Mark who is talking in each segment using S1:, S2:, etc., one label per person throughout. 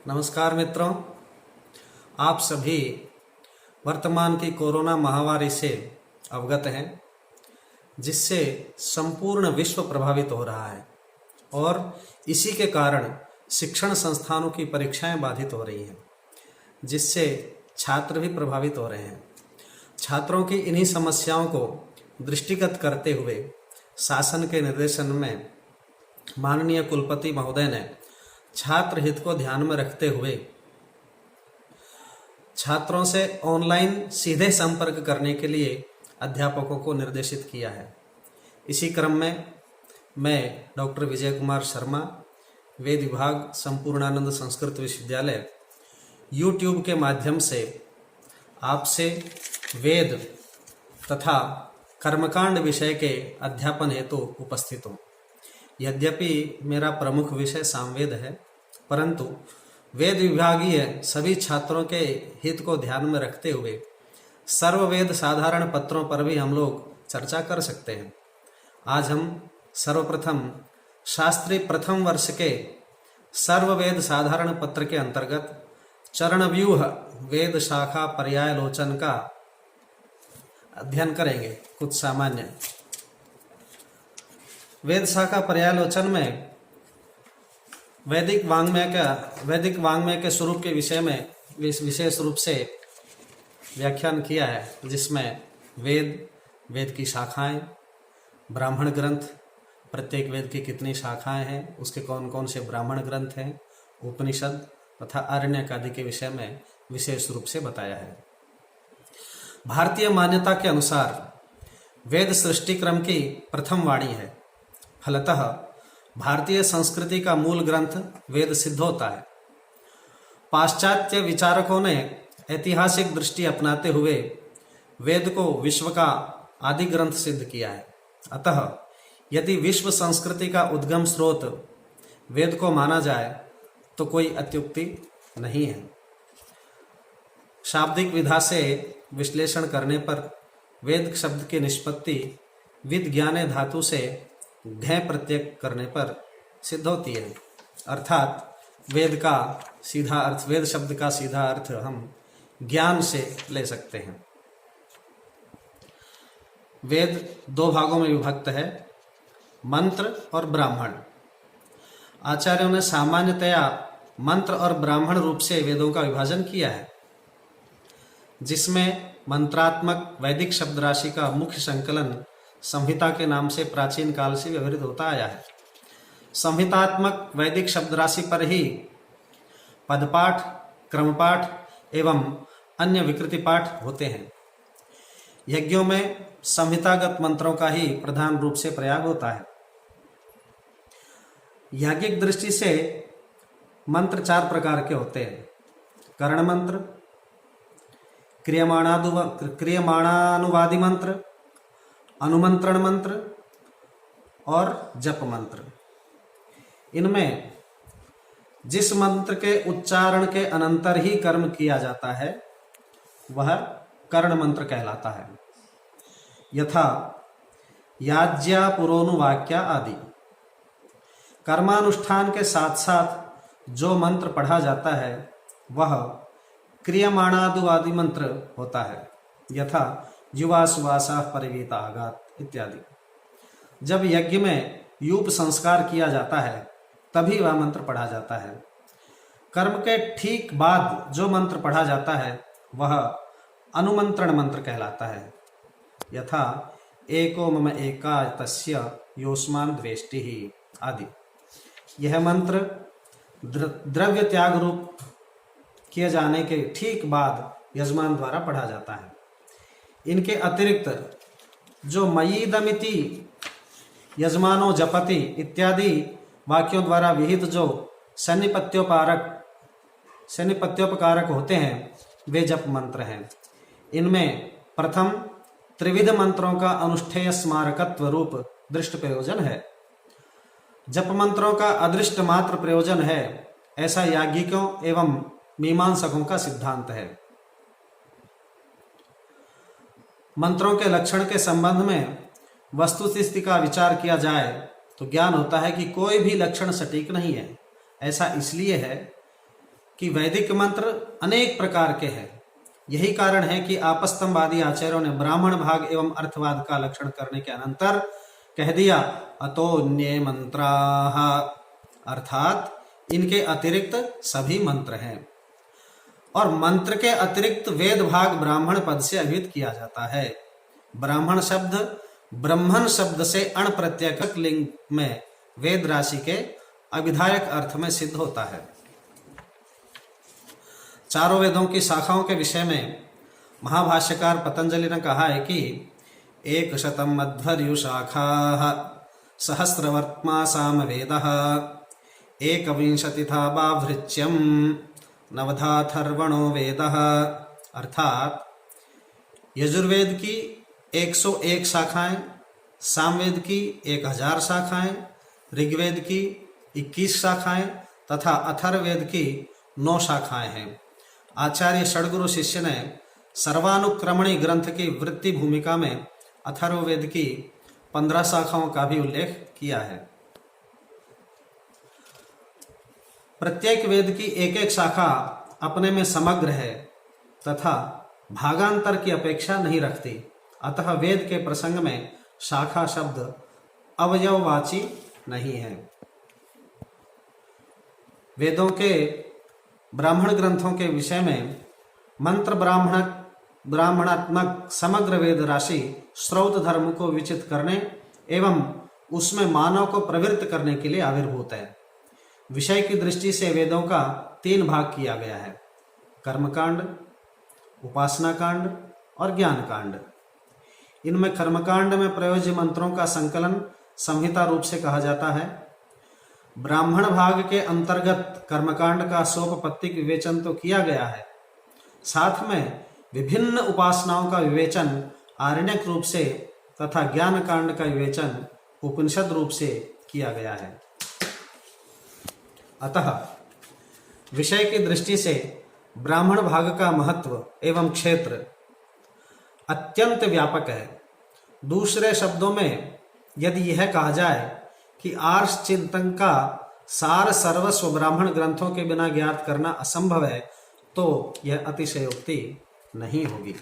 S1: नमस्कार मित्रों, आप सभी वर्तमान की कोरोना महामारी से अवगत हैं, जिससे संपूर्ण विश्व प्रभावित हो रहा है और इसी के कारण शिक्षण संस्थानों की परीक्षाएं बाधित हो रही हैं, जिससे छात्र भी प्रभावित हो रहे हैं। छात्रों की इन्हीं समस्याओं को दृष्टिगत करते हुए शासन के निर्देशन में माननीय कुलपति महोदय ने छात्र हित को ध्यान में रखते हुए छात्रों से ऑनलाइन सीधे संपर्क करने के लिए अध्यापकों को निर्देशित किया है। इसी क्रम में मैं डॉक्टर विजय कुमार शर्मा, वेद विभाग, संपूर्णानंद संस्कृत विश्वविद्यालय, यूट्यूब के माध्यम से आपसे वेद तथा कर्मकांड विषय के अध्यापन हेतु उपस्थित हूँ। यद्यपि मेरा प्रमुख विषय सामवेद है, परंतु वेद विभागीय सभी छात्रों के हित को ध्यान में रखते हुए सर्ववेद साधारण पत्रों पर भी हम लोग चर्चा कर सकते हैं। आज हम सर्वप्रथम शास्त्री प्रथम वर्ष के सर्ववेद साधारण पत्र के अंतर्गत चरणव्यूह वेद शाखा पर्यायलोचन का अध्ययन करेंगे। कुछ सामान्य वेद शाखा पर्यालोचन में वैदिक वांग्मय के स्वरूप के विषय में विशेष रूप से व्याख्यान किया है, जिसमें वेद की शाखाएं, ब्राह्मण ग्रंथ, प्रत्येक वेद की कितनी शाखाएं हैं, उसके कौन कौन से ब्राह्मण ग्रंथ हैं, उपनिषद तथा आरण्यक आदि के विषय में विशेष रूप से बताया है। भारतीय मान्यता के अनुसार वेद सृष्टि क्रम की प्रथम वाणी है। फलतः भारतीय संस्कृति का मूल ग्रंथ वेद सिद्ध होता है। पाश्चात्य विचारकों ने ऐतिहासिक दृष्टि अपनाते हुए वेद को विश्व का आदि ग्रंथ सिद्ध किया है। अतः यदि विश्व संस्कृति का उद्गम स्रोत वेद को माना जाए तो कोई अत्युक्ति नहीं है। शाब्दिक विधा से विश्लेषण करने पर वेद शब्द की निष्पत्ति विद ज्ञाने धातु से घय प्रत्यय करने पर सिद्ध होती है, अर्थात वेद शब्द का सीधा अर्थ हम ज्ञान से ले सकते हैं। वेद दो भागों में विभक्त है, मंत्र और ब्राह्मण। आचार्यों ने सामान्यतया मंत्र और ब्राह्मण रूप से वेदों का विभाजन किया है, जिसमें मंत्रात्मक वैदिक शब्द राशि का मुख्य संकलन संहिता के नाम से प्राचीन काल से व्यवहृत होता आया है। संहितात्मक वैदिक शब्द राशि पर ही पदपाठ, क्रमपाठ एवं अन्य विकृति पाठ होते हैं। यज्ञों में संहितागत मंत्रों का ही प्रधान रूप से प्रयोग होता है। याज्ञिक दृष्टि से मंत्र चार प्रकार के होते हैं: कर्ण मंत्र, क्रियमाणानुवादी मंत्र, अनुमंत्रण मंत्र और जप मंत्र। इनमें जिस मंत्र के उच्चारण के अनंतर ही कर्म किया जाता है वह कर्ण मंत्र कहलाता है। यथा याज्ञा पुरोनुवाक्या आदि। कर्मानुष्ठान के साथ साथ जो मंत्र पढ़ा जाता है वह क्रियमाणादुवादि मंत्र होता है। यथा युवा सुवासा परिवीता आगात इत्यादि। जब यज्ञ में यूप संस्कार किया जाता है तभी वह मंत्र पढ़ा जाता है। कर्म के ठीक बाद जो मंत्र पढ़ा जाता है वह अनुमंत्रण मंत्र कहलाता है। यथा एको मम एका तस्य योस्मान द्वेष्टि आदि। यह मंत्र द्रव्य त्याग रूप किए जाने के ठीक बाद यजमान द्वारा पढ़ा जाता है। इनके अतिरिक्त जो मयीदमिति यजमानो जपति इत्यादि वाक्यों द्वारा विहित जो सन्निपत्योपकारक होते हैं वे जप मंत्र हैं। इनमें प्रथम त्रिविध मंत्रों का अनुष्ठेय स्मारकत्व रूप दृष्ट प्रयोजन है। जप मंत्रों का अदृष्ट मात्र प्रयोजन है, ऐसा याज्ञिकों एवं मीमांसकों का सिद्धांत है। मंत्रों के लक्षण के संबंध में वस्तुस्थिति का विचार किया जाए तो ज्ञान होता है कि कोई भी लक्षण सटीक नहीं है। ऐसा इसलिए है कि वैदिक मंत्र अनेक प्रकार के हैं। यही कारण है कि आपस्तंभवादी आचार्यों ने ब्राह्मण भाग एवं अर्थवाद का लक्षण करने के अनंतर कह दिया अतोन्ये मंत्राः, अर्थात इनके अतिरिक्त सभी मंत्र हैं। और मंत्र के अतिरिक्त वेद भाग ब्राह्मण पद से अभिहित किया जाता है। ब्राह्मण शब्द ब्रह्मण शब्द से अण प्रत्यय लिंग में वेद राशि के अविधायक अर्थ में सिद्ध होता है। चारों वेदों की शाखाओं के विषय में महाभाष्यकार पतंजलि ने कहा है कि 100 मध्वर्यु शाखाः सहस्रवर्त्मा सामवेदः 21 बाभृच्यम नवधाथर्वणो वेदः, अर्थात यजुर्वेद की 101 शाखाएं, सामवेद की 1000 शाखाएं, ऋग्वेद की 21 शाखाएं तथा अथर्ववेद की 9 शाखाएं हैं। आचार्य षड्गुरु शिष्य ने सर्वानुक्रमणी ग्रंथ की वृत्ति भूमिका में अथर्ववेद की 15 शाखाओं का भी उल्लेख किया है। प्रत्येक वेद की एक एक शाखा अपने में समग्र है तथा भागांतर की अपेक्षा नहीं रखती, अतः वेद के प्रसंग में शाखा शब्द अवयववाची नहीं है। वेदों के ब्राह्मण ग्रंथों के विषय में मंत्र ब्राह्मणात्मक समग्र वेद राशि श्रौत धर्म को विचित करने एवं उसमें मानव को प्रवृत्त करने के लिए आविर्भूत है। विषय की दृष्टि से वेदों का 3 भाग किया गया है, कर्मकांड, उपासना कांड और ज्ञान कांड। इनमें कर्मकांड में प्रयोज्य मंत्रों का संकलन संहिता रूप से कहा जाता है। ब्राह्मण भाग के अंतर्गत कर्मकांड का सोपपत्तिक विवेचन तो किया गया है, साथ में विभिन्न उपासनाओं का विवेचन आरण्यक रूप से तथा ज्ञान कांड का विवेचन उपनिषद रूप से किया गया है। अतः विषय की दृष्टि से ब्राह्मण भाग का महत्व एवं क्षेत्र अत्यंत व्यापक है। दूसरे शब्दों में यदि यह कहा जाए कि आर्ष चिंतन का सार सर्वस्व ब्राह्मण ग्रंथों के बिना ज्ञात करना असंभव है, तो यह अतिशयोक्ति नहीं होगी।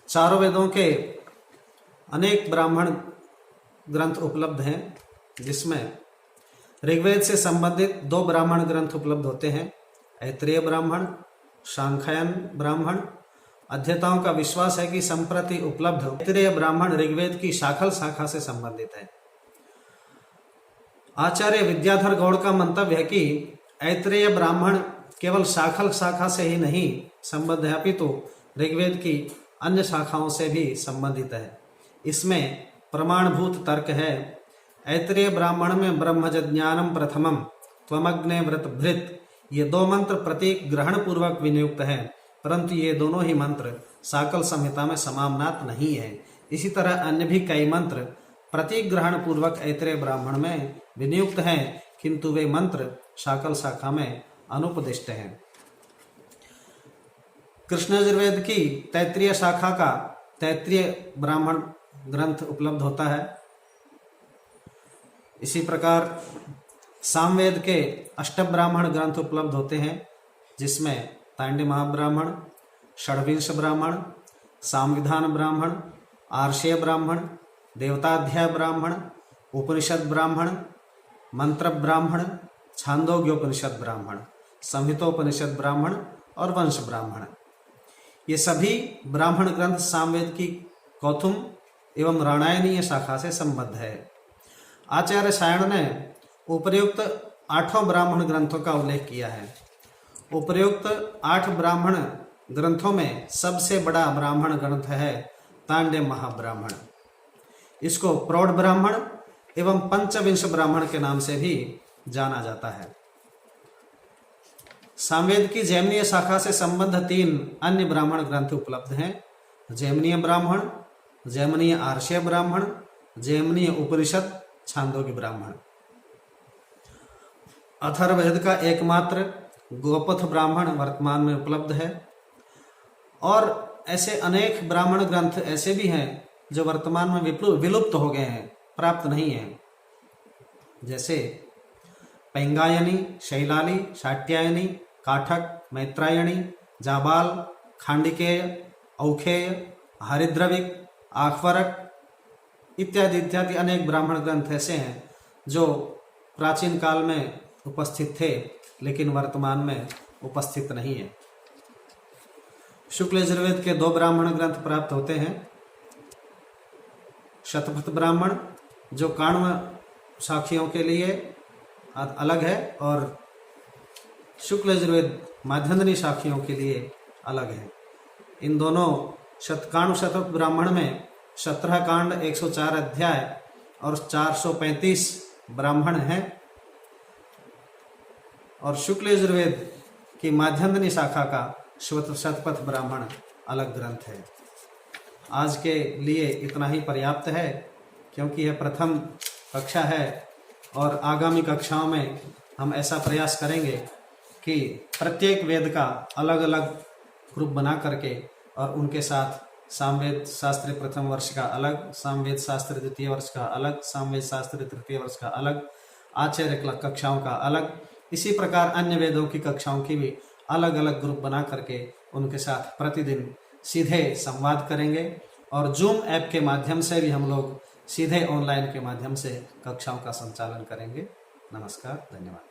S1: चारों वेदों के अनेक ब्राह्मण ग्रंथ उपलब्ध हैं, जिसमें ऋग्वेद से संबंधित 2 ब्राह्मण ग्रंथ उपलब्ध होते हैं, ऐत्रेय ब्राह्मण, सांख्यायन ब्राह्मण। अध्येताओं का विश्वास है कि संप्रति उपलब्ध ऐत्रेय ब्राह्मण ऋग्वेद की शाखल शाखा से संबंधित है। आचार्य विद्याधर गौड़ का मंतव्य है कि ऐत्रेय ब्राह्मण केवल शाखल शाखा से ही नहीं संबद्ध है, अपितु ऋग्वेद की अन्य शाखाओं से भी संबंधित है। इसमें प्रमाणभूत तर्क है। ऐत्रेय ब्राह्मण में ब्रह्मज्ञानम प्रथमम त्वमग्ने व्रत भृत, ये 2 मंत्र प्रतीक ग्रहण पूर्वक विनियुक्त हैं, परंतु ये दोनों ही मंत्र शाकल संहिता में समामनात नहीं है। इसी तरह अन्य भी कई मंत्र प्रतीक ग्रहण पूर्वक ऐत्रेय ब्राह्मण में विनियुक्त हैं, किंतु वे मंत्र शाकल शाखा में अनुपदिष्ट हैं। कृष्ण यजुर्वेद की तैत्रीय शाखा का तैत्रीय ब्राह्मण ग्रंथ उपलब्ध होता है। इसी प्रकार सामवेद के अष्टब्राह्मण ग्रंथ उपलब्ध होते हैं, जिसमें तांड्य महाब्राह्मण, षड्विंश ब्राह्मण, सामविधान ब्राह्मण, आर्षेय ब्राह्मण, देवताध्याय ब्राह्मण, उपनिषद ब्राह्मण, मंत्र ब्राह्मण, छांदोग्योपनिषद ब्राह्मण, संहितोपनिषद ब्राह्मण और वंश ब्राह्मण। ये सभी ब्राह्मण ग्रंथ सामवेद की कौथुम एवं राणायनीय शाखा से संबद्ध है। आचार्य सायण ने उपर्युक्त 8 ब्राह्मण ग्रंथों का उल्लेख किया है। उपर्युक्त 8 ब्राह्मण ग्रंथों में सबसे बड़ा ब्राह्मण ग्रंथ है तांड्य महाब्राह्मण। इसको प्रौढ़ ब्राह्मण एवं पंचविंश ब्राह्मण के नाम से भी जाना जाता है। सामवेद की जैमिनीय शाखा से संबद्ध 3 अन्य ब्राह्मण ग्रंथ उपलब्ध हैं, जैमिनीय ब्राह्मण, जैमिनीय आर्षेय ब्राह्मण, जैमिनीय उपनिषद, छांदोग्य ब्राह्मण। अथर्ववेद का एकमात्र गोपथ ब्राह्मण वर्तमान में उपलब्ध है, और ऐसे अनेक ब्राह्मण ग्रंथ ऐसे भी हैं जो वर्तमान में विलुप्त हो गए हैं, प्राप्त नहीं हैं। जैसे पैंगायनी, शैलाली, शाट्यायनी, काठक, मैत्रायणी, जाबाल, खांडिकेय, औखेय, हरिद्रविक, आखवरक इत्यादि इत्यादि अनेक ब्राह्मण ग्रंथ ऐसे हैं जो प्राचीन काल में उपस्थित थे लेकिन वर्तमान में उपस्थित नहीं है। शुक्ल यजुर्वेद के 2 ब्राह्मण ग्रंथ प्राप्त होते हैं। शतपथ ब्राह्मण जो काण्व साखियों के लिए अलग है और शुक्ल यजुर्वेद माध्यन्दिनी साखियों के लिए अलग है। इन दोनों काण्व शतपथ ब्राह्मण में 17 कांड, 104 अध्याय और 435 ब्राह्मण हैं और शुक्ल यजुर्वेद की माध्यन्दिनी शाखा का शतपथ ब्राह्मण अलग ग्रंथ है। आज के लिए इतना ही पर्याप्त है क्योंकि यह प्रथम कक्षा है और आगामी कक्षाओं में हम ऐसा प्रयास करेंगे कि प्रत्येक वेद का अलग अलग ग्रुप बना करके और उनके साथ सामवेद शास्त्र प्रथम वर्ष का अलग, सामवेद शास्त्र द्वितीय वर्ष का अलग, सामवेद शास्त्र तृतीय वर्ष का अलग, आचार्य कक्षाओं का अलग, इसी प्रकार अन्य वेदों की कक्षाओं की भी अलग अलग ग्रुप बना करके उनके साथ प्रतिदिन सीधे संवाद करेंगे और जूम ऐप के माध्यम से भी हम लोग सीधे ऑनलाइन के माध्यम से कक्षाओं का संचालन करेंगे। नमस्कार, धन्यवाद।